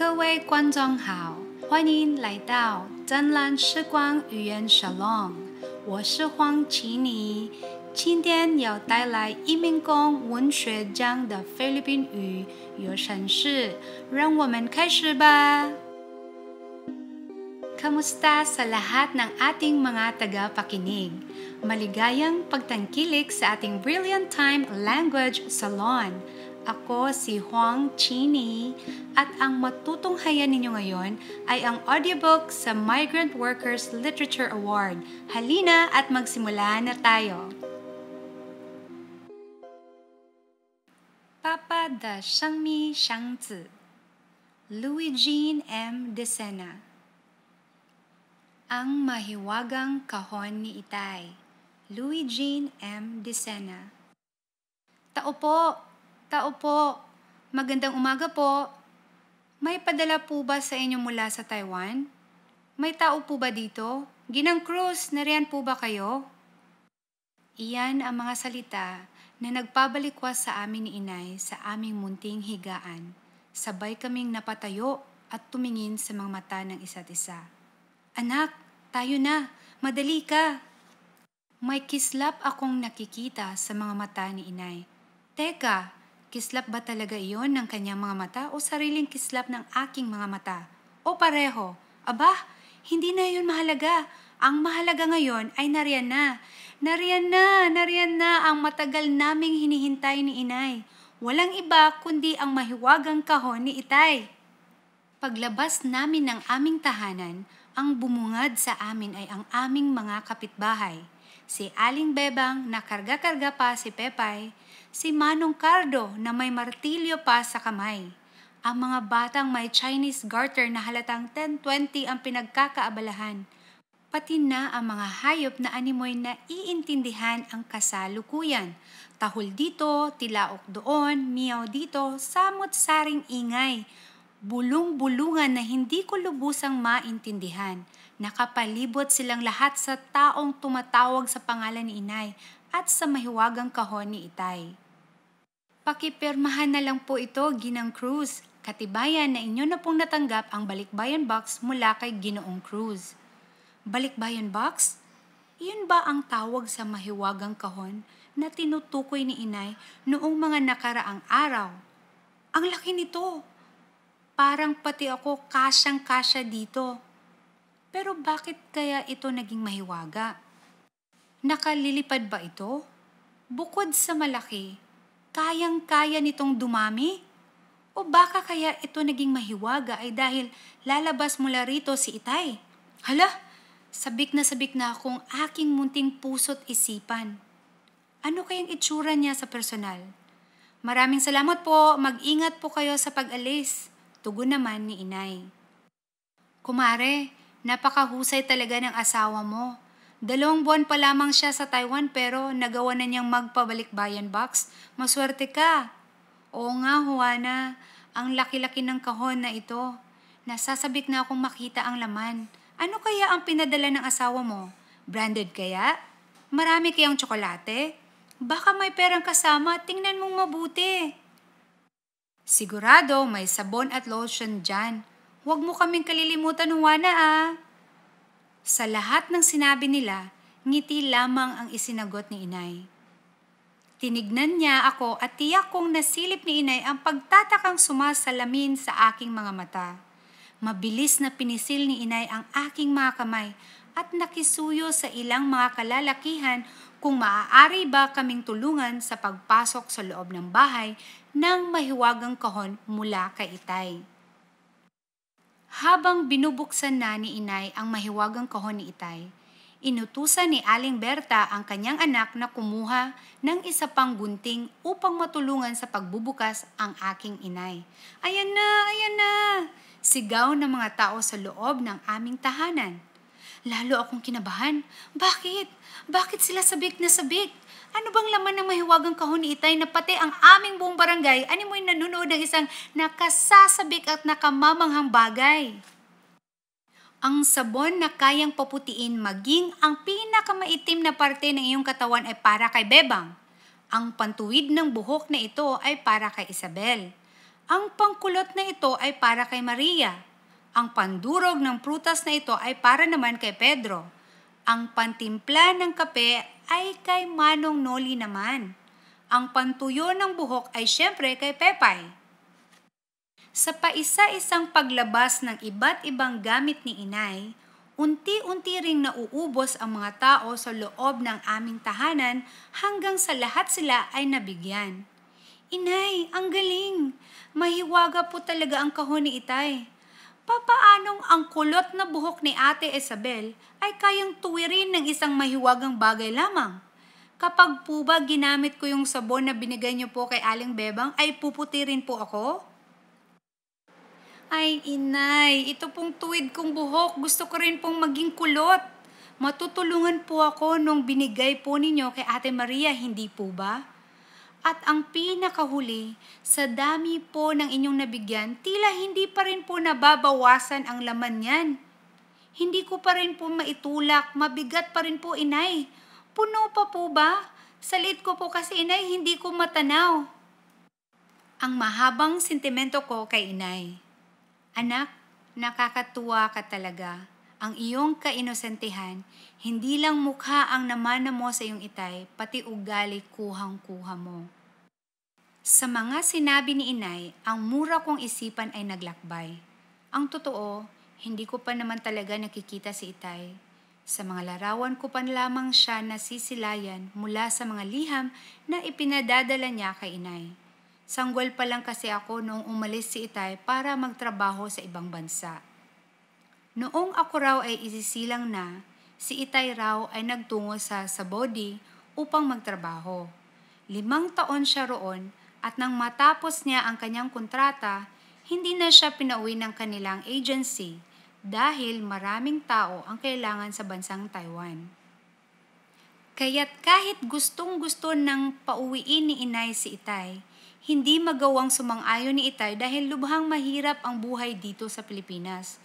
各位观众好，欢迎来到真蓝时光语言沙龙，我是黄琪妮，今天要带来一名公文学奖的菲律宾语有声诗，让我们开始吧。Kamusta sa lahat ng ating mga tagapakinig? Maligayang pagtangkilik sa ating Brilliant Time Language Salon. Ako si Huang Chini at ang matutunghayan ninyo ngayon ay ang audiobook sa Migrant Workers Literature Award. Halina at magsimula na tayo. Papa de Shangmi Shangzi, Louis Jean M. de Sena. Ang mahiwagang kahon ni Itay, Louis Jean M. de Sena. Tao po, magandang umaga po. May padala po ba sa inyo mula sa Taiwan? May tao po ba dito? Ginang Cruz, nariyan po ba kayo? Iyan ang mga salita na nagpabalikwas sa amin ni Inay sa aming munting higaan. Sabay kaming napatayo at tumingin sa mga mata ng isa't isa. Anak, tayo na, madali ka. May kislap akong nakikita sa mga mata ni Inay. Teka, kislap ba talaga iyon ng kanyang mga mata o sariling kislap ng aking mga mata? O pareho? Aba, hindi na yun mahalaga. Ang mahalaga ngayon ay nariyan na. Nariyan na ang matagal naming hinihintay ni Inay. Walang iba kundi ang mahiwagang kahon ni Itay. Paglabas namin ng aming tahanan, ang bumungad sa amin ay ang aming mga kapitbahay. Si Aling Bebang na karga-karga pa si Pepay, si Manong Cardo na may martilyo pa sa kamay. Ang mga batang may Chinese garter na halatang 10-20 ang pinagkakaabalahan. Pati na ang mga hayop na animoy na iintindihan ang kasalukuyan. Tahol dito, tilaok doon, miyaw dito, samot-saring ingay. Bulong-bulungan na hindi ko lubusang maintindihan. Nakapalibot silang lahat sa taong tumatawag sa pangalan ni Inay at sa mahiwagang kahon ni Itay. Pakipirmahan na lang po ito, Ginang Cruz. Katibayan na inyo na pong natanggap ang balikbayan box mula kay Ginoong Cruz. Balikbayan box? Iyon ba ang tawag sa mahiwagang kahon na tinutukoy ni Inay noong mga nakaraang araw? Ang laki nito! Parang pati ako kasyang-kasya dito. Pero bakit kaya ito naging mahiwaga? Nakalilipad ba ito? Bukod sa malaki, kayang-kaya nitong dumami? O baka kaya ito naging mahiwaga ay dahil lalabas mula rito si Itay? Hala, sabik na akong aking munting puso't isipan. Ano kayang itsura niya sa personal? Maraming salamat po, mag-ingat po kayo sa pag-alis. Tugon naman ni Inay. Kumare, napakahusay talaga ng asawa mo. 2 buwan pa lamang siya sa Taiwan pero nagawa na niyang magpabalikbayan box. Maswerte ka. Oo nga, Juana, ang laki-laki ng kahon na ito. Nasasabik na akong makita ang laman. Ano kaya ang pinadala ng asawa mo? Branded kaya? Marami kayang tsokolate? Baka may perang kasama, tingnan mong mabuti. Sigurado may sabon at lotion dyan. Huwag mo kaming kalilimutan, Juana ah. Sa lahat ng sinabi nila, ngiti lamang ang isinagot ni Inay. Tinignan niya ako at tiyak kong nasilip ni Inay ang pagtatakang sumasalamin sa aking mga mata. Mabilis na pinisil ni Inay ang aking mga kamay at nakisuyo sa ilang mga kalalakihan kung maaari ba kaming tulungan sa pagpasok sa loob ng bahay ng mahiwagang kahon mula kay Itay. Habang binubuksan na ni Inay ang mahiwagang kahon ni Itay, inutusan ni Aling Berta ang kanyang anak na kumuha ng isa pang gunting upang matulungan sa pagbubukas ang aking Inay. Ayan na! Sigaw ng mga tao sa loob ng aming tahanan. Lalo akong kinabahan. Bakit sila sabik na sabik? Ano bang laman ng mahiwagang kahon ni Itay na pati ang aming buong barangay animoy nanonood ng isang nakasasabik at nakamamanghang bagay? Ang sabon na kayang paputiin maging ang pinakamaitim na parte ng iyong katawan ay para kay Bebang. Ang pantuwid ng buhok na ito ay para kay Isabel. Ang pangkulot na ito ay para kay Maria. Ang pandurog ng prutas na ito ay para naman kay Pedro. Ang pantimpla ng kape ay kay Manong Noli naman. Ang pantuyo ng buhok ay siyempre kay Pepay. Sa paisa-isang paglabas ng iba't ibang gamit ni Inay, unti-unti ring nauubos ang mga tao sa loob ng aming tahanan hanggang sa lahat sila ay nabigyan. Inay, ang galing! Mahiwaga po talaga ang kahon ni Itay. Papaanong ang kulot na buhok ni Ate Isabel ay kayang tuwirin ng isang mahiwagang bagay lamang? Kapag po ba ginamit ko yung sabon na binigay niyo po kay Aling Bebang ay puputi rin po ako? Ay, Inay, ito pong tuwid kong buhok. Gusto ko rin pong maging kulot. Matutulungan po ako nung binigay po ninyo kay Ate Maria, hindi po ba? At ang pinakahuli, sa dami po ng inyong nabigyan, tila hindi pa rin po nababawasan ang laman niyan. Hindi ko pa rin po maitulak, mabigat pa rin po, Inay. Puno pa po ba? Sa liit ko po kasi, Inay, hindi ko matanaw. Ang mahabang sentimento ko kay Inay. Anak, nakakatuwa ka talaga. Ang iyong kainosentehan, hindi lang mukha ang namana mo sa iyong Itay, pati ugali kuhang-kuha mo. Sa mga sinabi ni Inay, ang mura kong isipan ay naglakbay. Ang totoo, hindi ko pa naman talaga nakikita si Itay. Sa mga larawan ko pa lamang siya nasisilayan mula sa mga liham na ipinadadala niya kay Inay. Sanggol pa lang kasi ako noong umalis si Itay para magtrabaho sa ibang bansa. Noong ako raw ay isisilang na, si Itay raw ay nagtungo sa Sabodi upang magtrabaho. 5 taon siya roon at nang matapos niya ang kanyang kontrata, hindi na siya pinauwi ng kanilang agency dahil maraming tao ang kailangan sa bansang Taiwan. Kaya't kahit gustong-gusto ng pauwiin ni Inay si Itay, hindi magawang sumang-ayon ni Itay dahil lubhang mahirap ang buhay dito sa Pilipinas.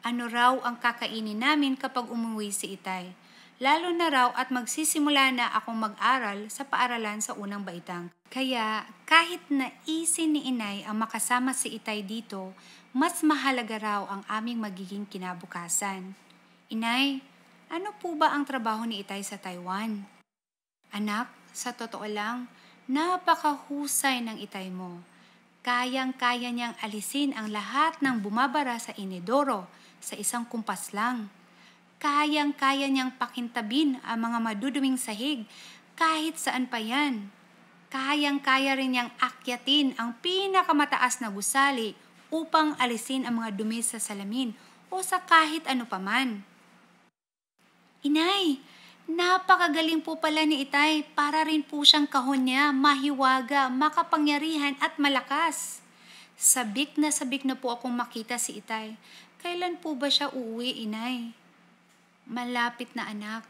Ano raw ang kakainin namin kapag umuwi si Itay? Lalo na raw at magsisimula na akong mag-aral sa paaralan sa unang baitang. Kaya kahit naisin ni Inay ang makasama si Itay dito, mas mahalaga raw ang aming magiging kinabukasan. Inay, ano po ba ang trabaho ni Itay sa Taiwan? Anak, sa totoo lang, napakahusay ng Itay mo. Kayang-kaya niyang alisin ang lahat ng bumabara sa inidoro sa isang kumpas lang. Kayang-kaya niyang pakintabin ang mga maduduming sahig kahit saan pa yan. Kayang-kaya rin niyang akyatin ang pinakamataas na gusali upang alisin ang mga dumi sa salamin o sa kahit ano paman. Inay, napakagaling po pala ni Itay, para rin po siyang kahon niya, mahiwaga, makapangyarihan at malakas. Sabik na po akong makita si Itay. Kailan po ba siya uuwi, Inay? Malapit na anak,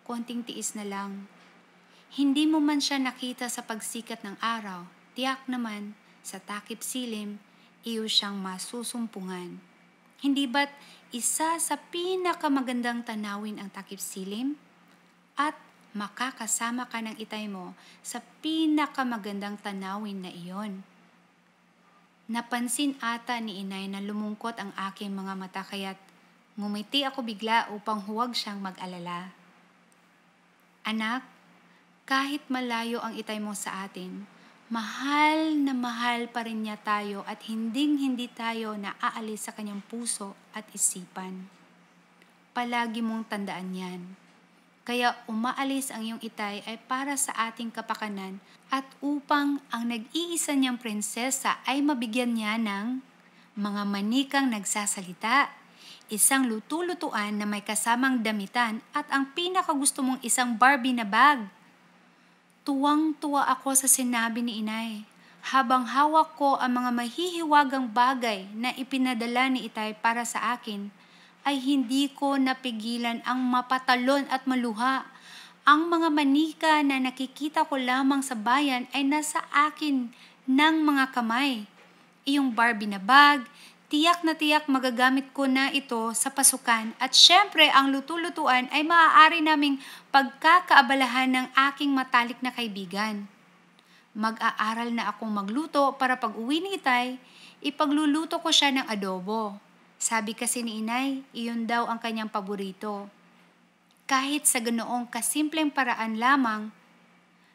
konting tiis na lang. Hindi mo man siya nakita sa pagsikat ng araw, tiyak naman sa takip silim, iyo siyang masusumpungan. Hindi ba't isa sa pinakamagandang tanawin ang takip silim? At makakasama ka ng Itay mo sa pinakamagandang tanawin na iyon. Napansin ata ni Inay na lumungkot ang aking mga mata kaya't ngumiti ako bigla upang huwag siyang mag-alala. Anak, kahit malayo ang Itay mo sa atin, mahal na mahal pa rin niya tayo at hinding-hindi tayo naaalis sa kanyang puso at isipan. Palagi mong tandaan yan. Kaya umaalis ang iyong Itay ay para sa ating kapakanan at upang ang nag-iisa niyang prinsesa ay mabigyan niya ng mga manikang nagsasalita, isang lutu-lutuan na may kasamang damitan at ang pinakagusto mong isang Barbie na bag. Tuwang-tuwa ako sa sinabi ni Inay. Habang hawak ko ang mga mahihiwagang bagay na ipinadala ni Itay para sa akin, ay hindi ko napigilan ang mapatalon at maluha. Ang mga manika na nakikita ko lamang sa bayan ay nasa akin ng mga kamay. Iyong Barbie na bag, tiyak na tiyak magagamit ko na ito sa pasukan at syempre ang lutu-lutuan ay maaari naming pagkakaabalahan ng aking matalik na kaibigan. Mag-aaral na akong magluto para pag uwi ni Itay, Ipagluluto ko siya ng adobo. Sabi kasi ni inay, iyon daw ang kanyang paborito. Kahit sa ganoong kasimpleng paraan lamang,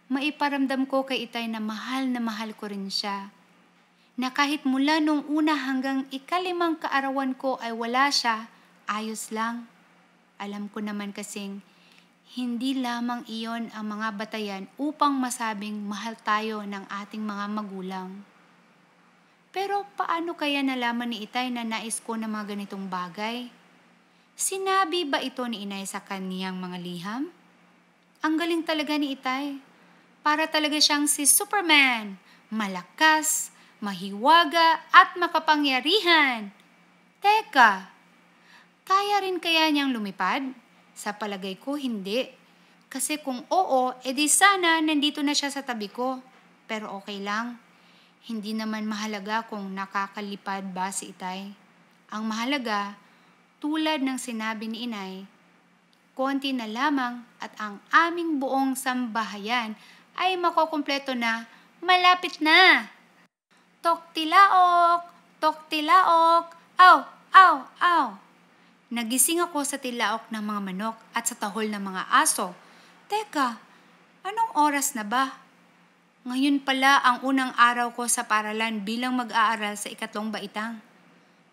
maiparamdam ko kay itay na mahal ko rin siya. Na kahit mula nung una hanggang ika-5 kaarawan ko ay wala siya, ayos lang. Alam ko naman kasing hindi lamang iyon ang mga batayan upang masabing mahal tayo ng ating mga magulang. Pero paano kaya nalaman ni itay na nais ko ng mga ganitong bagay? Sinabi ba ito ni inay sa kaniyang mga liham? Ang galing talaga ni itay. Para talaga siyang si Superman. Malakas, mahiwaga at makapangyarihan. Teka, kaya rin kaya niyang lumipad? Sa palagay ko hindi. Kasi kung oo, edi sana nandito na siya sa tabi ko. Pero okay lang. Hindi naman mahalaga kung nakakalipad ba si itay. Ang mahalaga, tulad ng sinabi ni inay, konti na lamang at ang aming buong sambahayan ay makukumpleto na, malapit na. Tok tilaok, aw, aw, aw. Nagising ako sa tilaok ng mga manok at sa tahol ng mga aso. Teka, anong oras na ba? Ngayon pala ang unang araw ko sa paaralan bilang mag-aaral sa 3 baitang.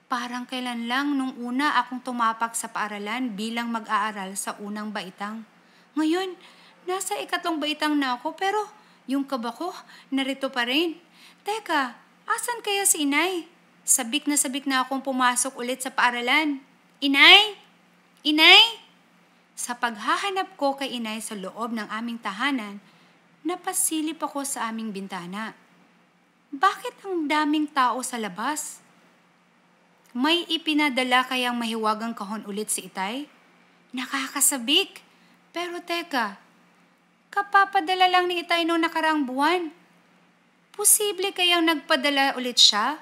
Parang kailan lang nung una akong tumapak sa paaralan bilang mag-aaral sa unang baitang. Ngayon, nasa 3 baitang na ako pero yung kaba ko narito pa rin. Teka, asan kaya si inay? Sabik na akong pumasok ulit sa paaralan. Inay? Inay? Sa paghahanap ko kay inay sa loob ng aming tahanan, napasilip ako sa aming bintana. Bakit ang daming tao sa labas? May ipinadala kayang mahiwagang kahon ulit si itay? Nakakasabik. Pero teka, kapapadala lang ni itay noong nakaraang buwan. Posible kayang nagpadala ulit siya?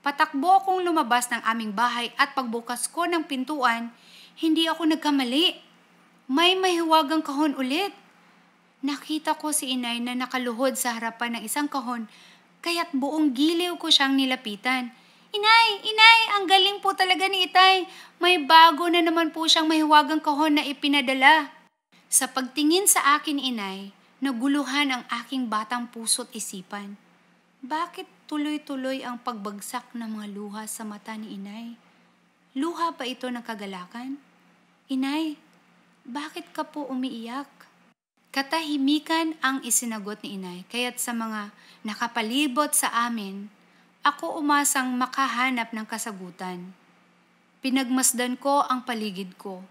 Patakbo akong lumabas ng aming bahay at pagbukas ko ng pintuan, hindi ako nagkamali. May mahiwagang kahon ulit. Nakita ko si inay na nakaluhod sa harapan ng isang kahon, kaya't buong giliw ko siyang nilapitan. Inay, ang galing po talaga ni itay. May bago na naman po siyang mahiwagang kahon na ipinadala. Sa pagtingin sa akin inay, naguluhan ang aking batang puso't isipan. Bakit tuloy-tuloy ang pagbagsak ng mga luha sa mata ni inay? Luha ba ito ng kagalakan? Inay, bakit ka po umiiyak? Katahimikan ang isinagot ni inay, kaya't sa mga nakapalibot sa amin, ako umasang makahanap ng kasagutan. Pinagmasdan ko ang paligid ko.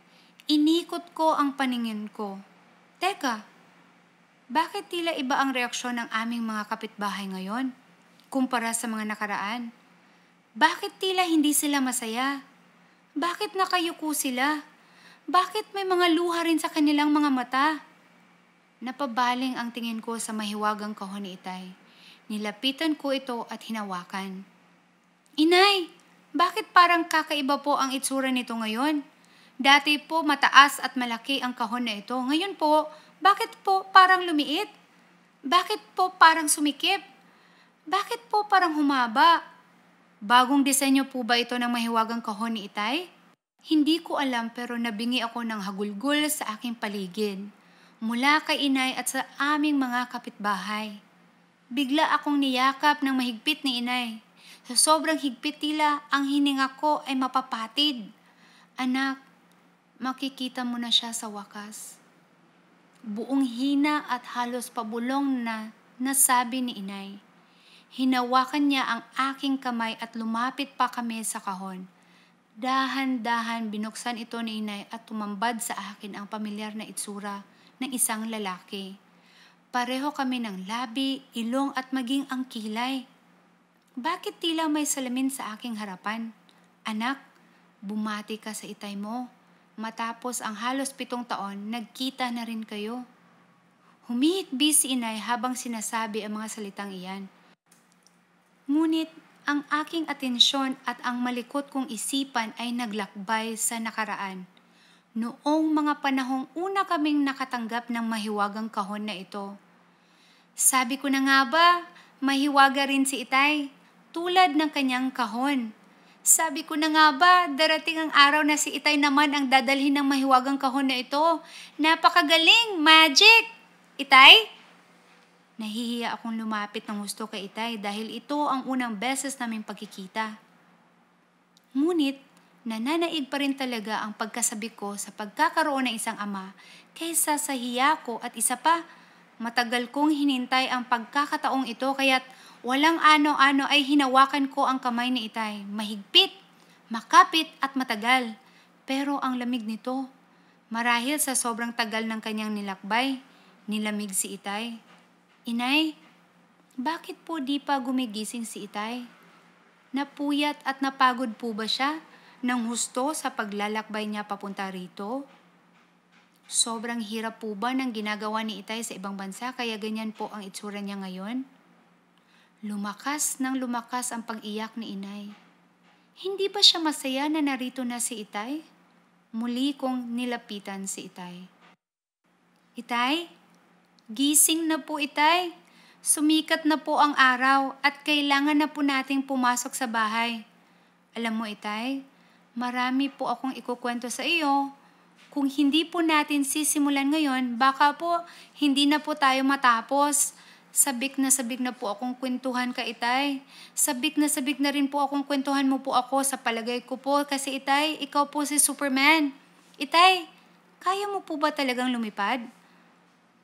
Inikot ko ang paningin ko. Teka, bakit tila iba ang reaksyon ng aming mga kapitbahay ngayon kumpara sa mga nakaraan? Bakit tila hindi sila masaya? Bakit nakayuko sila? Bakit may mga luha rin sa kanilang mga mata? Napabaling ang tingin ko sa mahiwagang kahon ni itay. Nilapitan ko ito at hinawakan. Inay, bakit parang kakaiba po ang itsura nito ngayon? Dati po mataas at malaki ang kahon na ito. Ngayon po, bakit po parang lumiit? Bakit po parang sumikip? Bakit po parang humaba? Bagong disenyo po ba ito ng mahiwagang kahon ni itay? Hindi ko alam pero nabingi ako ng hagulgul sa aking paligid. Mula kay inay at sa aming mga kapitbahay. Bigla akong niyakap ng mahigpit ni inay. Sa sobrang higpit tila, ang hininga ko ay mapapatid. Anak, makikita mo na siya sa wakas. Buong hina at halos pabulong na nasabi ni inay. Hinawakan niya ang aking kamay at lumapit pa kami sa kahon. Dahan-dahan binuksan ito ni inay at tumambad sa akin ang pamilyar na itsura ng isang lalaki. Pareho kami ng labi, ilong at maging ang kilay. Bakit tila may salamin sa aking harapan? Anak, bumati ka sa itay mo. Matapos ang halos 7 taon, nagkita na rin kayo. Humihikbi si inay habang sinasabi ang mga salitang iyan. Ngunit ang aking atensyon at ang malikot kong isipan ay naglakbay sa nakaraan. Noong mga panahong una kaming nakatanggap ng mahiwagang kahon na ito. Sabi ko na nga ba, mahiwaga rin si itay. tulad ng kanyang kahon. Sabi ko na nga ba, darating ang araw na si Itay naman ang dadalhin ng mahiwagang kahon na ito. Napakagaling! Magic! Itay? Nahihiya akong lumapit ng gusto kay Itay dahil ito ang unang beses naming pagkikita. Ngunit, nananaig pa rin talaga ang pagkasabi ko sa pagkakaroon ng isang ama kaysa sa hiya ko at isa pa, matagal kong hinintay ang pagkakataong ito kaya't walang ano-ano ay hinawakan ko ang kamay ni Itay. Mahigpit, makapit at matagal. Pero ang lamig nito, marahil sa sobrang tagal ng kanyang nilakbay, nilamig si Itay. Inay, bakit po di pa gumigising si Itay? Napuyat at napagod po ba siya ng husto sa paglalakbay niya papunta rito? Sobrang hirap po ba ng ginagawa ni Itay sa ibang bansa kaya ganyan po ang itsura niya ngayon? Lumakas ng lumakas ang pag-iyak ni Inay. Hindi ba siya masaya na narito na si Itay? Muli kong nilapitan si Itay. Itay, gising na po Itay. Sumikat na po ang araw at kailangan na po nating pumasok sa bahay. Alam mo Itay, marami po akong ikukwento sa iyo. Kung hindi po natin sisimulan ngayon, baka po hindi na po tayo matapos. Sabik na po akong kwentuhan ka, Itay. Sabik na rin po akong kwentuhan mo po ako sa palagay ko po. Kasi, Itay, ikaw po si Superman. Itay, kaya mo po ba talagang lumipad?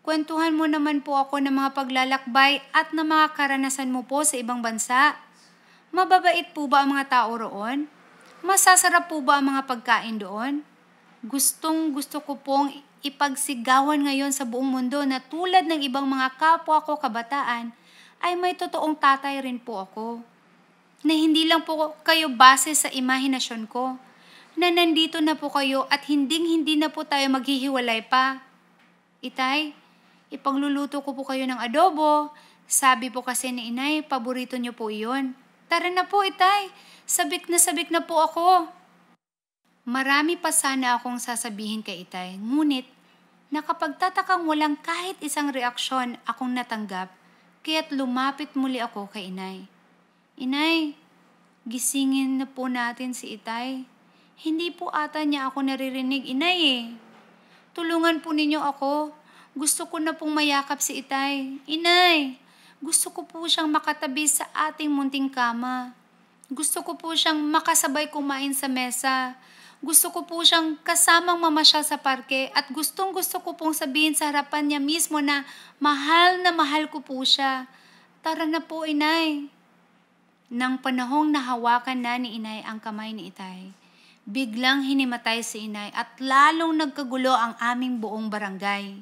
Kwentuhan mo naman po ako ng mga paglalakbay at ng mga karanasan mo po sa ibang bansa. Mababait po ba ang mga tao roon? Masasarap po ba ang mga pagkain doon? Gusto ko pong ipagsigawan ngayon sa buong mundo na tulad ng ibang mga kapwa ko kabataan, ay may totoong tatay rin po ako. Na hindi lang po kayo base sa imahinasyon ko, na nandito na po kayo at hindi na po tayo maghihiwalay pa. Itay, ipagluluto ko po kayo ng adobo. Sabi po kasi ni Inay, paborito niyo po iyon. Tara na po Itay, sabik na po ako. Marami pa sana akong sasabihin kay Itay, ngunit nakapagtatakang walang kahit isang reaksyon akong natanggap, kaya't lumapit muli ako kay Inay. Inay, gisingin na po natin si Itay. Hindi po ata niya ako naririnig, Inay eh. Tulungan po ninyo ako. Gusto ko na pong mayakap si Itay. Inay, gusto ko po siyang makatabi sa ating munting kama. Gusto ko po siyang makasabay kumain sa mesa. Gusto ko po siyang kasamang mamasyal sa parke at gustong-gusto ko pong sabihin sa harapan niya mismo na mahal ko po siya. Tara na po, Inay. Nang panahong nahawakan na ni Inay ang kamay ni Itay, biglang hinimatay si Inay at lalong nagkagulo ang aming buong barangay.